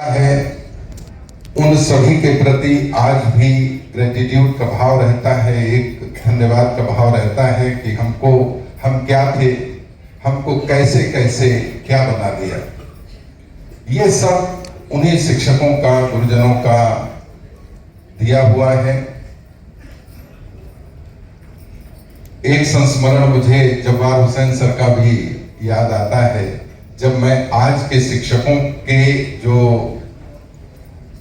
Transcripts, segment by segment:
है उन सभी के प्रति आज भी ग्रेटिट्यूड का भाव रहता है, एक धन्यवाद का भाव रहता है कि हम क्या थे, हमको कैसे कैसे क्या बना दिया। ये सब उन्हीं शिक्षकों का, गुरुजनों का दिया हुआ है। एक संस्मरण मुझे जब्बार हुसैन सर का भी याद आता है। जब मैं आज के शिक्षकों के जो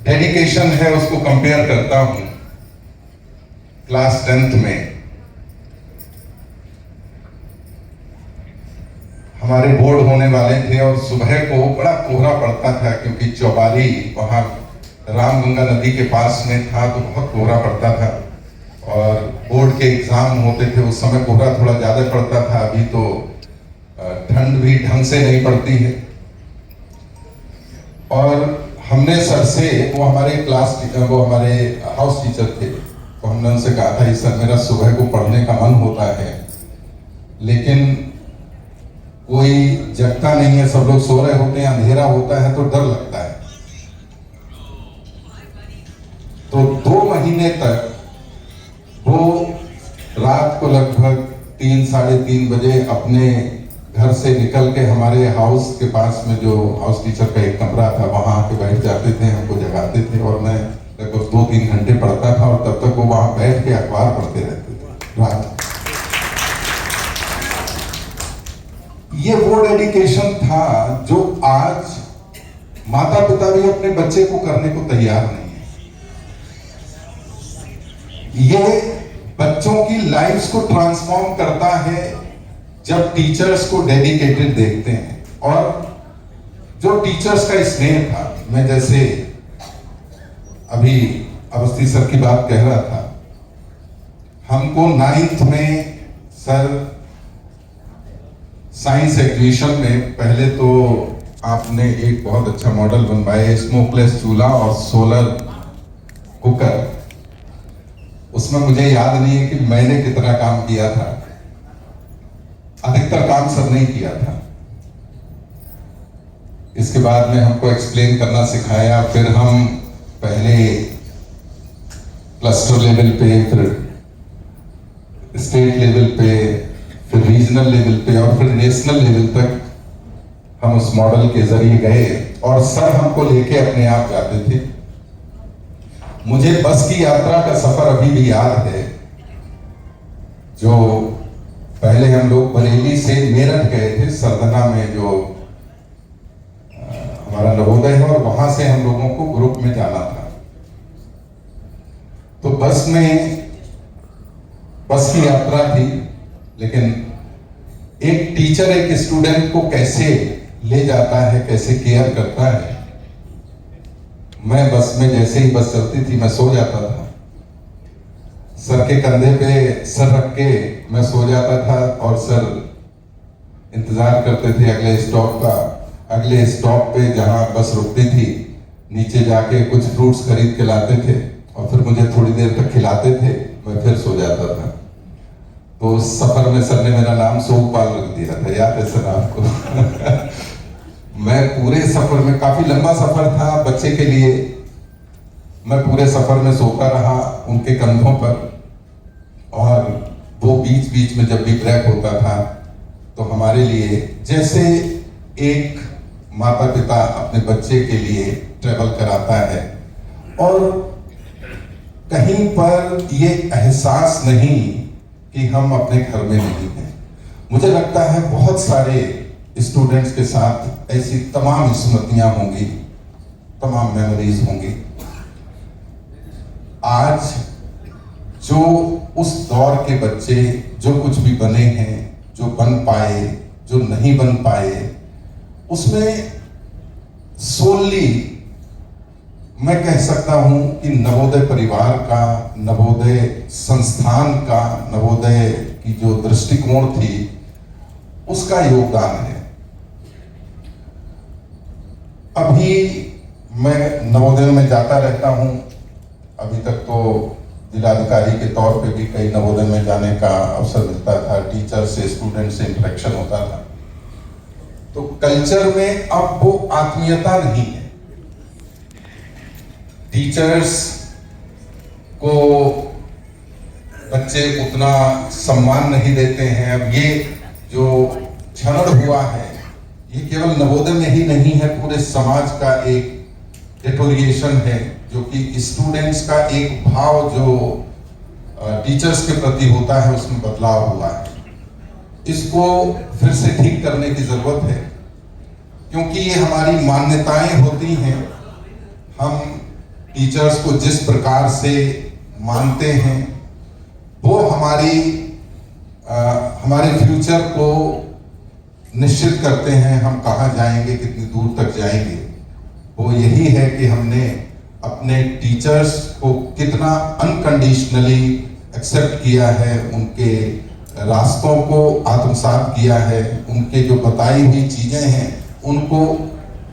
डेडिकेशन है उसको कंपेयर करता हूं, क्लास 10th में हमारे बोर्ड होने वाले थे और सुबह को बड़ा कोहरा पड़ता था, क्योंकि चौबारी वहां रामगंगा नदी के पास में था, तो बहुत कोहरा पड़ता था और बोर्ड के एग्जाम होते थे। उस समय कोहरा थोड़ा ज्यादा पड़ता था, अभी तो ठंड भी ढंग से नहीं पड़ती है। और हमने सर से, वो हमारे हाउस टीचर थे, तो हमने उनसे कहा था, सर मेरा सुबह को पढ़ने का मन होता है लेकिन कोई जगता नहीं है, सब लोग सो रहे होते हैं, अंधेरा होता है तो डर लगता है। तो 2 महीने तक वो रात को लगभग 3 साढ़े 3 बजे अपने घर से निकल के हमारे हाउस के पास में जो हाउस टीचर का एक कमरा था वहां आके बैठ जाते थे, हमको जगाते थे और मैं लगभग 2-3 घंटे पढ़ता था और तब तक वो वहां बैठ के अखबार पढ़ते रहते थे रात। ये वो डेडिकेशन था जो आज माता पिता भी अपने बच्चे को करने को तैयार नहीं है। ये बच्चों की लाइफ्स को ट्रांसफॉर्म करता है जब टीचर्स को डेडिकेटेड देखते हैं। और जो टीचर्स का स्नेह था, मैं जैसे अभी अवस्थी सर की बात कह रहा था, हमको 9th में सर साइंस एग्जीबिशन में पहले तो आपने एक बहुत अच्छा मॉडल बनवाया, स्मोकलेस चूल्हा और सोलर कुकर। उसमें मुझे याद नहीं है कि मैंने कितना काम किया था, अधिकतर काम सर नहीं किया था। इसके बाद में हमको एक्सप्लेन करना सिखाया, फिर हम पहले क्लस्टर लेवल पे, फिर स्टेट लेवल पे, फिर रीजनल लेवल पे और फिर नेशनल लेवल तक हम उस मॉडल के जरिए गए और सर हमको लेके अपने आप जाते थे। मुझे बस की यात्रा का सफर अभी भी याद है, जो पहले हम लोग बरेली से मेरठ गए थे, सरदना में जो हमारा नवोदय है, और वहां से हम लोगों को ग्रुप में जाना था। तो बस की यात्रा थी, लेकिन एक टीचर एक स्टूडेंट को कैसे ले जाता है, कैसे केयर करता है। मैं बस में जैसे ही बस चलती थी मैं सो जाता था, सर के कंधे पे सर रख के मैं सो जाता था और सर इंतजार करते थे अगले स्टॉप का। अगले स्टॉप पे जहां बस रुकती थी, नीचे जाके कुछ फ्रूट्स खरीद के लाते थे और फिर मुझे थोड़ी देर तक खिलाते थे, मैं फिर सो जाता था। तो उस सफर में सर ने मेरा नाम सोमपाल रख दिया था, याद है सर आपको? मैं पूरे सफर में, काफी लंबा सफर था बच्चे के लिए, मैं पूरे सफर में सोता रहा उनके कंधों पर। और वो बीच बीच में जब भी ब्रेक होता था तो हमारे लिए, जैसे एक माता पिता अपने बच्चे के लिए ट्रेवल कराता है, और कहीं पर ये एहसास नहीं कि हम अपने घर में नहीं हैं। मुझे लगता है बहुत सारे स्टूडेंट्स के साथ ऐसी तमाम स्मृतियां होंगी, तमाम मेमोरीज होंगी। आज जो उस दौर के बच्चे जो कुछ भी बने हैं, जो बन पाए, जो नहीं बन पाए, उसमें सोली मैं कह सकता हूं कि नवोदय परिवार का, नवोदय संस्थान का, नवोदय की जो दृष्टिकोण थी उसका योगदान है। अभी मैं नवोदय में जाता रहता हूं, अभी तक तो जिलाधिकारी के तौर पे भी कई नवोदय में जाने का अवसर मिलता था, टीचर से, स्टूडेंट से इंटरेक्शन होता था। तो कल्चर में अब वो आत्मीयता नहीं है। टीचर्स को बच्चे उतना सम्मान नहीं देते हैं। अब ये जो क्षरण हुआ है, ये केवल नवोदय में ही नहीं है, पूरे समाज का एक डिटोरिएशन है, जो कि स्टूडेंट्स का एक भाव जो टीचर्स के प्रति होता है उसमें बदलाव हुआ है। इसको फिर से ठीक करने की जरूरत है, क्योंकि ये हमारी मान्यताएं होती हैं। हम टीचर्स को जिस प्रकार से मानते हैं वो हमारे फ्यूचर को निश्चित करते हैं। हम कहाँ जाएंगे, कितनी दूर तक जाएंगे, वो यही है कि हमने अपने टीचर्स को कितना अनकंडीशनली एक्सेप्ट किया है, उनके रास्तों को आत्मसात किया है, उनके जो बताई हुई चीजें हैं उनको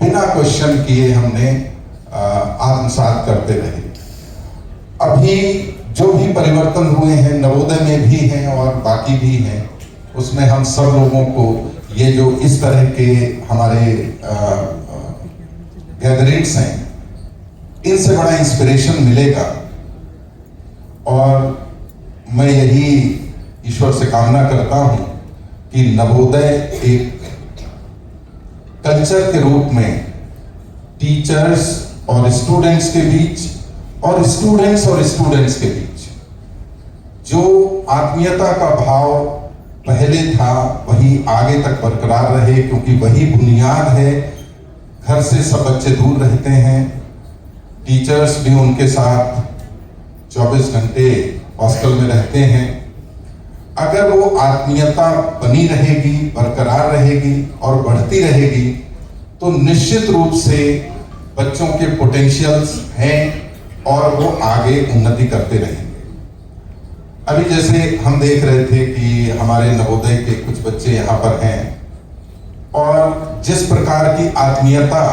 बिना क्वेश्चन किए हमने आत्मसात करते रहे। अभी जो भी परिवर्तन हुए हैं नवोदय में भी हैं और बाकी भी हैं, उसमें हम सब लोगों को ये जो इस तरह के हमारे गैदरिंग्स हैं, इनसे बड़ा इंस्पिरेशन मिलेगा। और मैं यही ईश्वर से कामना करता हूं कि नवोदय एक कल्चर के रूप में टीचर्स और स्टूडेंट्स के बीच और स्टूडेंट्स के बीच जो आत्मीयता का भाव पहले था वही आगे तक बरकरार रहे, क्योंकि वही बुनियाद है। घर से सब बच्चे दूर रहते हैं, टीचर्स भी उनके साथ 24 घंटे हॉस्टल में रहते हैं। अगर वो आत्मीयता बनी रहेगी, बरकरार रहेगी और बढ़ती रहेगी, तो निश्चित रूप से बच्चों के पोटेंशियल्स हैं और वो आगे उन्नति करते रहेंगे। अभी जैसे हम देख रहे थे कि हमारे नवोदय के कुछ बच्चे यहाँ पर हैं और जिस प्रकार की आत्मीयता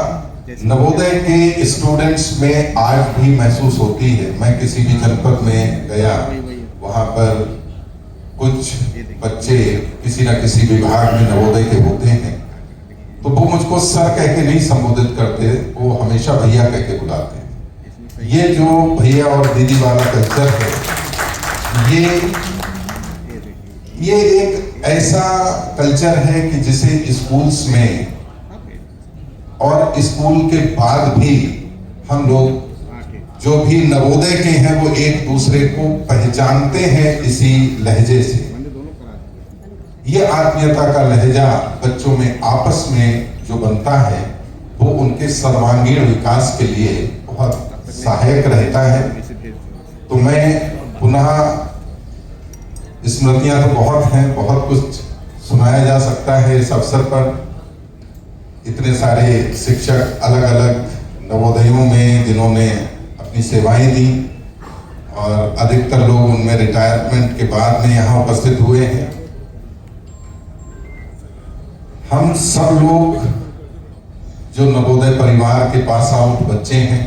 नवोदय के स्टूडेंट्स में आज भी महसूस होती है। मैं किसी भी जनपद में गया, वहां पर कुछ बच्चे किसी न किसी विभाग में नवोदय के होते हैं, तो वो मुझको सर कह के नहीं संबोधित करते, वो हमेशा भैया कह के बुलाते हैं। ये जो भैया और दीदी वाला कल्चर है, ये एक ऐसा कल्चर है कि जिसे स्कूल्स में और स्कूल के बाद भी हम लोग जो भी नवोदय के हैं वो एक दूसरे को पहचानते हैं इसी लहजे से। ये आत्मीयता का लहजा बच्चों में आपस में जो बनता है वो उनके सर्वांगीण विकास के लिए बहुत सहायक रहता है। तो मैं पुनः, स्मृतियां तो बहुत हैं, बहुत कुछ सुनाया जा सकता है इस अवसर पर। इतने सारे शिक्षक अलग अलग नवोदयों में जिन्होंने अपनी सेवाएं दी और अधिकतर लोग उनमें रिटायरमेंट के बाद में यहाँ उपस्थित हुए हैं। हम सब लोग जो नवोदय परिवार के पास आउट बच्चे हैं,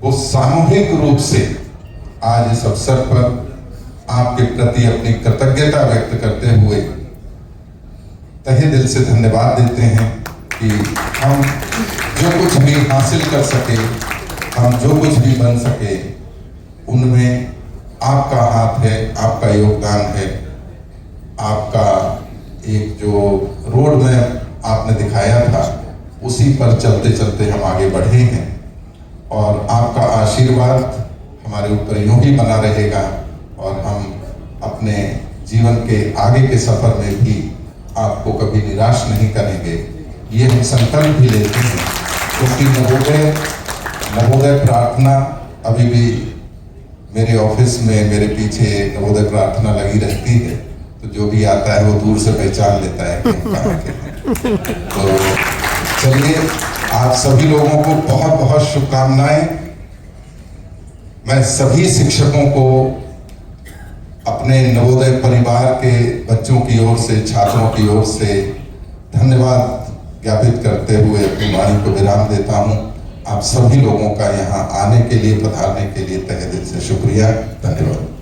वो सामूहिक रूप से आज इस अवसर पर आपके प्रति अपनी कृतज्ञता व्यक्त करते हुए तहे दिल से धन्यवाद देते हैं कि हम जो कुछ भी हासिल कर सके, हम जो कुछ भी बन सके, उनमें आपका हाथ है, आपका योगदान है। आपका एक जो रोड मैप आपने दिखाया था, उसी पर चलते चलते हम आगे बढ़े हैं और आपका आशीर्वाद हमारे ऊपर यूं ही बना रहेगा और हम अपने जीवन के आगे के सफर में भी आपको कभी निराश नहीं करेंगे, ये हम संकल्प भी लेते हैं। क्योंकि नवोदय प्रार्थना अभी भी मेरे ऑफिस में मेरे पीछे नवोदय प्रार्थना लगी रहती है, तो जो भी आता है वो दूर से पहचान लेता है कि हम कहाँ के हैं। तो चलिए, आप सभी लोगों को बहुत बहुत शुभकामनाएं। मैं सभी शिक्षकों को अपने नवोदय परिवार के बच्चों की ओर से, छात्रों की ओर से धन्यवाद ज्ञापित करते हुए अपनी वाणी को विराम देता हूं। आप सभी लोगों का यहाँ आने के लिए, पधारने के लिए तहे दिल से शुक्रिया, धन्यवाद।